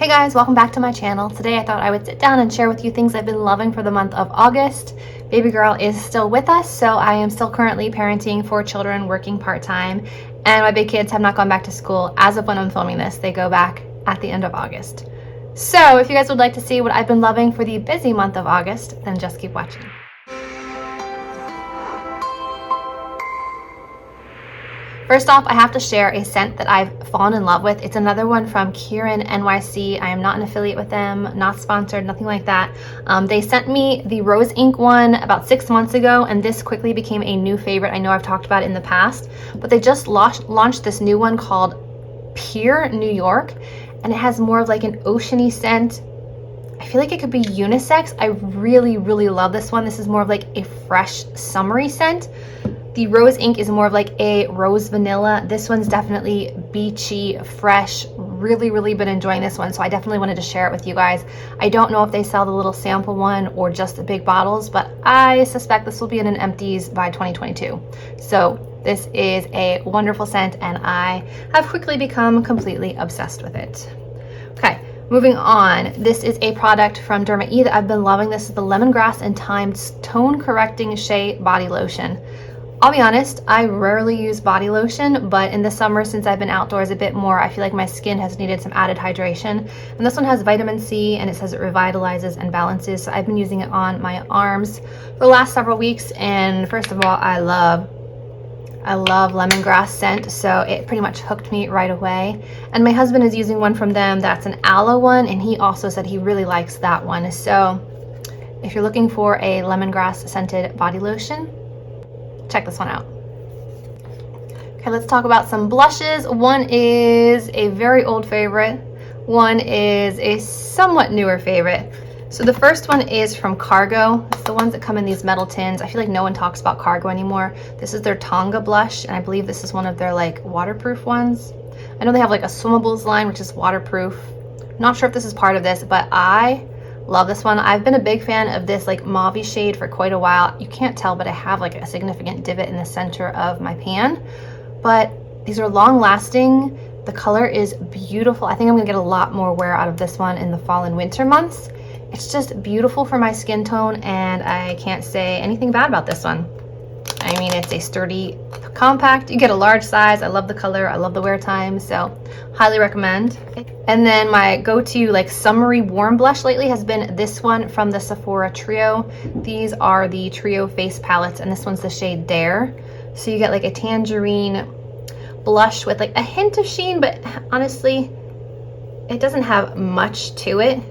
Hey guys, welcome back to my channel. Today I thought I would sit down and share with you things I've been loving for the month of August. Baby girl is still with us, so I am still currently parenting 4 children, working part-time, and my big kids have not gone back to school. As of when I'm filming this, they go back at the end of August. So if you guys would like to see what I've been loving for the busy month of August, then just keep watching. First off, I have to share a scent that I've fallen in love with. It's another one from Kieran NYC. I am not an affiliate with them, not sponsored, nothing like that. They sent me the Rose Ink one about 6 months ago, and this quickly became a new favorite. I know I've talked about it in the past, but they just launched this new one called Pure New York, and it has more of like an oceany scent. I feel like it could be unisex. I really, really love this one. This is more of like a fresh, summery scent. The Rose Ink is more of like a rose vanilla. This one's definitely beachy, fresh. Really, really been enjoying this one, so I definitely wanted to share it with you guys. I don't know if they sell the little sample one or just the big bottles, but I suspect this will be in an empties by 2022. So this is a wonderful scent, and I have quickly become completely obsessed with it. Okay. Moving on, this is a product from Derma E that I've been loving. This is the Lemongrass and Thyme Tone Correcting Shea Body Lotion. I'll be honest, I rarely use body lotion, but in the summer, since I've been outdoors a bit more, I feel like my skin has needed some added hydration. And this one has vitamin C, and it says it revitalizes and balances. So I've been using it on my arms for the last several weeks. And first of all, I love lemongrass scent, so it pretty much hooked me right away. And my husband is using one from them that's an aloe one, and he also said he really likes that one. So if you're looking for a lemongrass scented body lotion, check this one out. Okay, let's talk about some blushes. One is a very old favorite. One is a somewhat newer favorite. So the first one is from Cargo. It's the ones that come in these metal tins. I feel like no one talks about Cargo anymore. This is their Tonga Blush, and I believe this is one of their like waterproof ones. I know they have like a swimmables line, which is waterproof. Not sure if this is part of this, but I love this one. I've been a big fan of this like mauve shade for quite a while. You can't tell, but I have like a significant divot in the center of my pan. But these are long lasting. The color is beautiful. I think I'm gonna get a lot more wear out of this one in the fall and winter months. It's just beautiful for my skin tone, and I can't say anything bad about this one. I mean, it's a sturdy compact. You get a large size. I love the color. I love the wear time, so highly recommend. And then my go-to like summery warm blush lately has been this one from the Sephora Trio. These are the Trio face palettes, and this one's the shade Dare. So you get like a tangerine blush with like a hint of sheen, but honestly, it doesn't have much to it.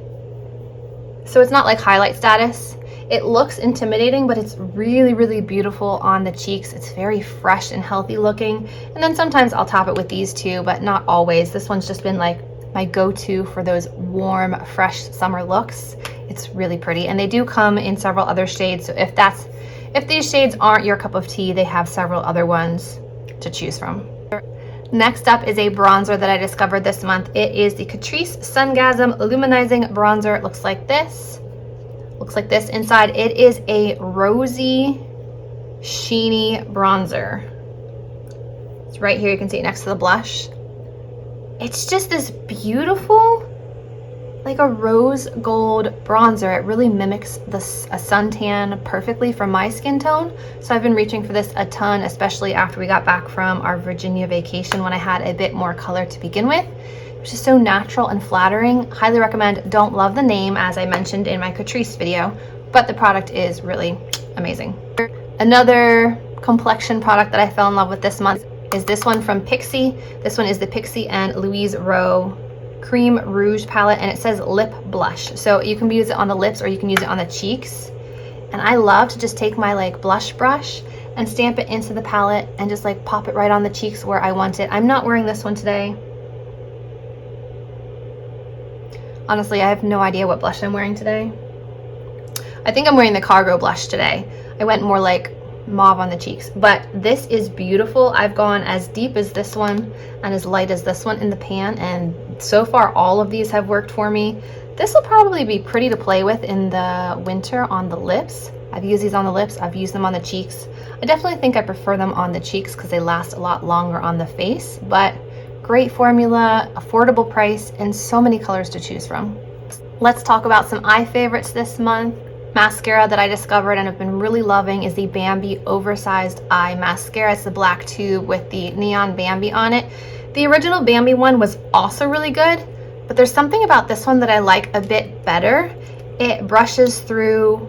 So it's not like highlight status. It looks intimidating, but it's really, really beautiful on the cheeks. It's very fresh and healthy looking. And then sometimes I'll top it with these two, but not always. This one's just been like my go-to for those warm, fresh summer looks. It's really pretty. And they do come in several other shades. So if these shades aren't your cup of tea, they have several other ones to choose from. Next up is a bronzer that I discovered this month. It is the Catrice Sungasm Illuminizing Bronzer. It looks like this. Looks like this inside. It is a rosy, sheeny bronzer. It's right here. You can see it next to the blush. It's just this beautiful, like a rose gold bronzer. It really mimics a suntan perfectly for my skin tone. So I've been reaching for this a ton, especially after we got back from our Virginia vacation when I had a bit more color to begin with. It's just so natural and flattering. Highly recommend. Don't love the name, as I mentioned in my Catrice video, but the product is really amazing. Another complexion product that I fell in love with this month is this one from Pixi. This one is the Pixi and Louise Rowe Cream Rouge palette, and it says lip blush. So you can use it on the lips or you can use it on the cheeks. And I love to just take my like blush brush and stamp it into the palette and just like pop it right on the cheeks where I want it. I'm not wearing this one today. Honestly, I have no idea what blush I'm wearing today. I think I'm wearing the Cargo blush today. I went more like mauve on the cheeks, but this is beautiful. I've gone as deep as this one and as light as this one in the pan, and so far all of these have worked for me. This will probably be pretty to play with in the winter on the lips. I've used these on the lips. I've used them on the cheeks. I definitely think I prefer them on the cheeks because they last a lot longer on the face, but great formula, affordable price, and so many colors to choose from. Let's talk about some eye favorites this month. Mascara that I discovered and have been really loving is the Bambi Oversized Eye Mascara. It's the black tube with the neon Bambi on it. The original Bambi one was also really good, but there's something about this one that I like a bit better. It brushes through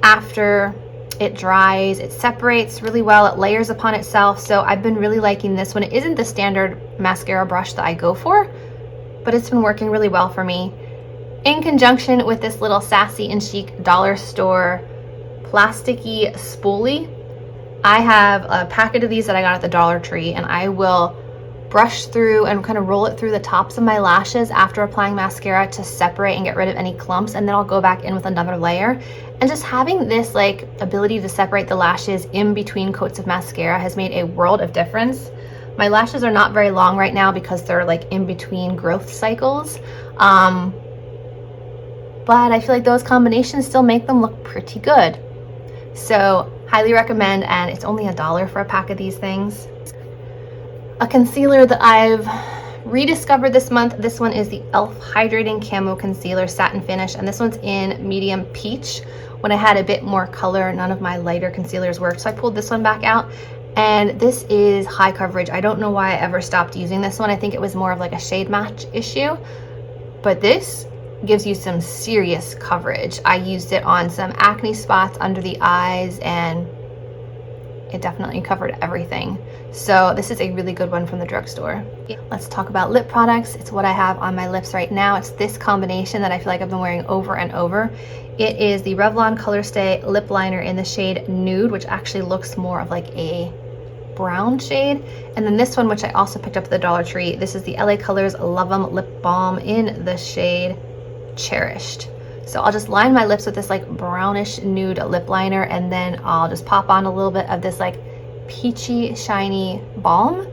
after it dries, it separates really well, it layers upon itself, so I've been really liking this one. It isn't the standard mascara brush that I go for, but it's been working really well for me. In conjunction with this little Sassy Chic dollar store plasticky spoolie, I have a packet of these that I got at the Dollar Tree, and I will brush through and kind of roll it through the tops of my lashes after applying mascara to separate and get rid of any clumps, and then I'll go back in with another layer. And just having this like ability to separate the lashes in between coats of mascara has made a world of difference. My lashes are not very long right now because they're like in between growth cycles. But I feel like those combinations still make them look pretty good. So highly recommend, and it's only $1 for a pack of these things. A concealer that I've rediscovered this month, this one is the e.l.f. Hydrating Camo Concealer Satin Finish, and this one's in medium peach. When I had a bit more color, none of my lighter concealers worked, so I pulled this one back out. And this is high coverage. I don't know why I ever stopped using this one. I think it was more of like a shade match issue, but this gives you some serious coverage. I used it on some acne spots under the eyes, and it definitely covered everything. So this is a really good one from the drugstore. Let's talk about lip products. It's what I have on my lips right now. It's this combination that I feel like I've been wearing over and over. It is the Revlon Colorstay lip liner in the shade Nude, which actually looks more of like a brown shade. And then this one, which I also picked up at the Dollar Tree, this is the LA Colors Love 'Em Lip Balm in the shade Cherished. So I'll just line my lips with this like brownish nude lip liner, and then I'll just pop on a little bit of this like peachy shiny balm,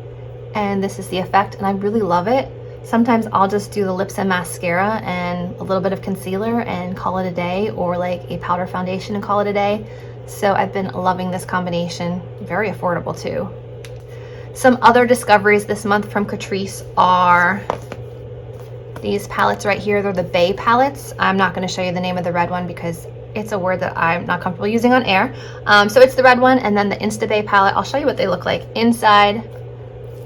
and this is the effect, and I really love it. Sometimes I'll just do the lips and mascara and a little bit of concealer and call it a day, or like a powder foundation and call it a day. So I've been loving this combination. Very affordable too. Some other discoveries this month from Catrice are these palettes right here. They're the Bay palettes. I'm not going to show you the name of the red one because it's a word that I'm not comfortable using on air. So it's the red one, and then the Insta Bay palette. I'll show you what they look like inside.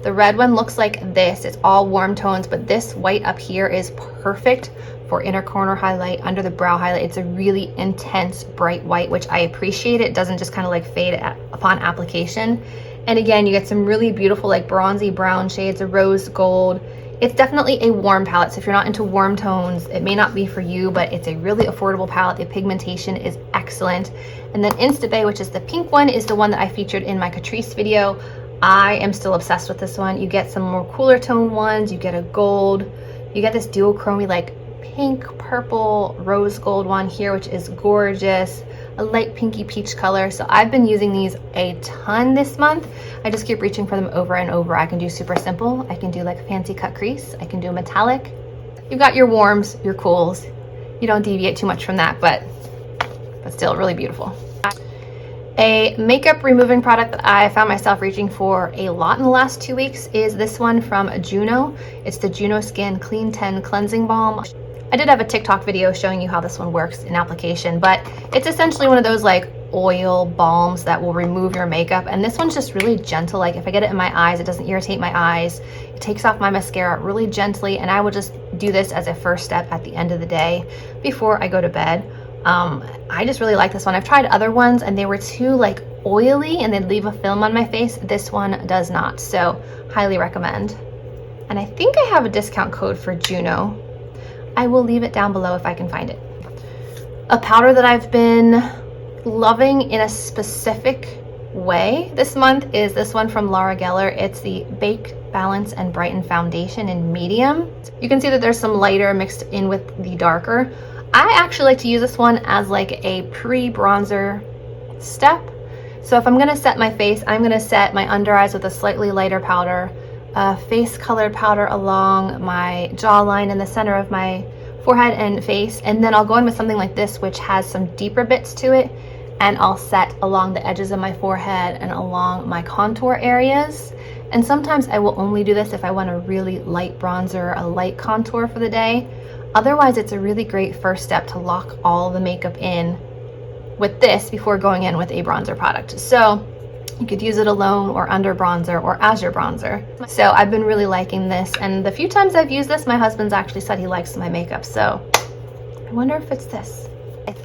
The red one looks like this. It's all warm tones, but this white up here is perfect for inner corner highlight, under the brow highlight. It's a really intense bright white, which I appreciate. It doesn't just kind of like fade upon application. And again, you get some really beautiful like bronzy brown shades, a rose gold. It's definitely a warm palette, so if you're not into warm tones, it may not be for you, but it's a really affordable palette. The pigmentation is excellent. And then Insta Bay, which is the pink one, is the one that I featured in my Catrice video. I am still obsessed with this one. You get some more cooler tone ones, you get a gold, you get this duochrome like pink, purple, rose gold one here, which is gorgeous. A light pinky peach color. So I've been using these a ton this month. I just keep reaching for them over and over. I can do super simple. I can do like a fancy cut crease. I can do a metallic. You've got your warms, your cools. You don't deviate too much from that, but still really beautiful. A makeup removing product that I found myself reaching for a lot in the last 2 weeks is this one from Juno. It's the Juno Skin Clean 10 Cleansing Balm. I did have a TikTok video showing you how this one works in application, but it's essentially one of those like oil balms that will remove your makeup, and this one's just really gentle. Like if I get it in my eyes, it doesn't irritate my eyes. It takes off my mascara really gently, and I will just do this as a first step at the end of the day before I go to bed. I just really like this one. I've tried other ones and they were too like oily and they'd leave a film on my face. This one does not, so highly recommend. And I think I have a discount code for Juno. I will leave it down below if I can find it. A powder that I've been loving in a specific way this month is this one from Laura Geller. It's the Bake, Balance, and Brighten Foundation in medium. You can see that there's some lighter mixed in with the darker. I actually like to use this one as like a pre-bronzer step. So if I'm gonna set my face, I'm gonna set my under eyes with a slightly lighter powder, face colored powder along my jawline in the center of my forehead and face, and then I'll go in with something like this which has some deeper bits to it, and I'll set along the edges of my forehead and along my contour areas. And sometimes I will only do this if I want a really light bronzer, a light contour for the day. Otherwise, it's a really great first step to lock all the makeup in with this before going in with a bronzer product. So you could use it alone or under bronzer or as your bronzer. So I've been really liking this, and the few times I've used this, my husband's actually said he likes my makeup. So I wonder if it's this.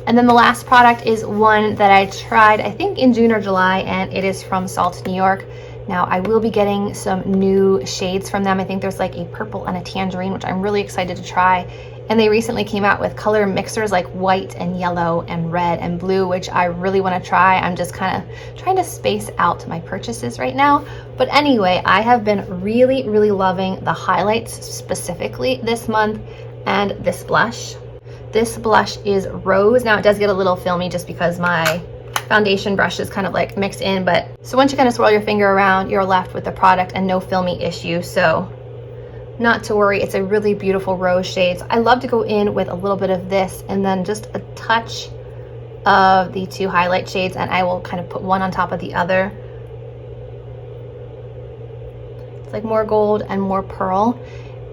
And then the last product is one that I tried, I think in June or July, and it is from Salt, New York. Now I will be getting some new shades from them. I think there's like a purple and a tangerine, which I'm really excited to try. And they recently came out with color mixers like white and yellow and red and blue, which I really want to try. I'm just kind of trying to space out my purchases right now. But anyway, I have been really, really loving the highlights specifically this month and this blush. This blush is Rose. Now it does get a little filmy just because my foundation brush is kind of like mixed in, but so once you kind of swirl your finger around, you're left with the product and no filmy issue. So not to worry, it's a really beautiful rose shade. So I love to go in with a little bit of this and then just a touch of the two highlight shades, and I will kind of put one on top of the other. It's like more gold and more pearl.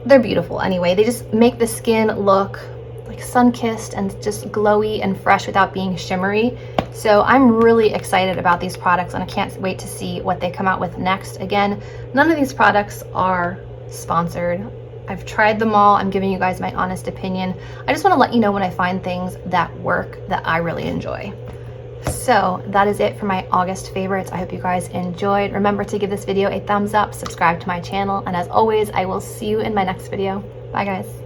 They're beautiful anyway. They just make the skin look like sun-kissed and just glowy and fresh without being shimmery. So I'm really excited about these products, and I can't wait to see what they come out with next. Again, none of these products are sponsored. I've tried them all. I'm giving you guys my honest opinion. I just want to let you know when I find things that work that I really enjoy. So that is it for my August favorites. I hope you guys enjoyed. Remember to give this video a thumbs up, subscribe to my channel, and as always, I will see you in my next video. Bye guys.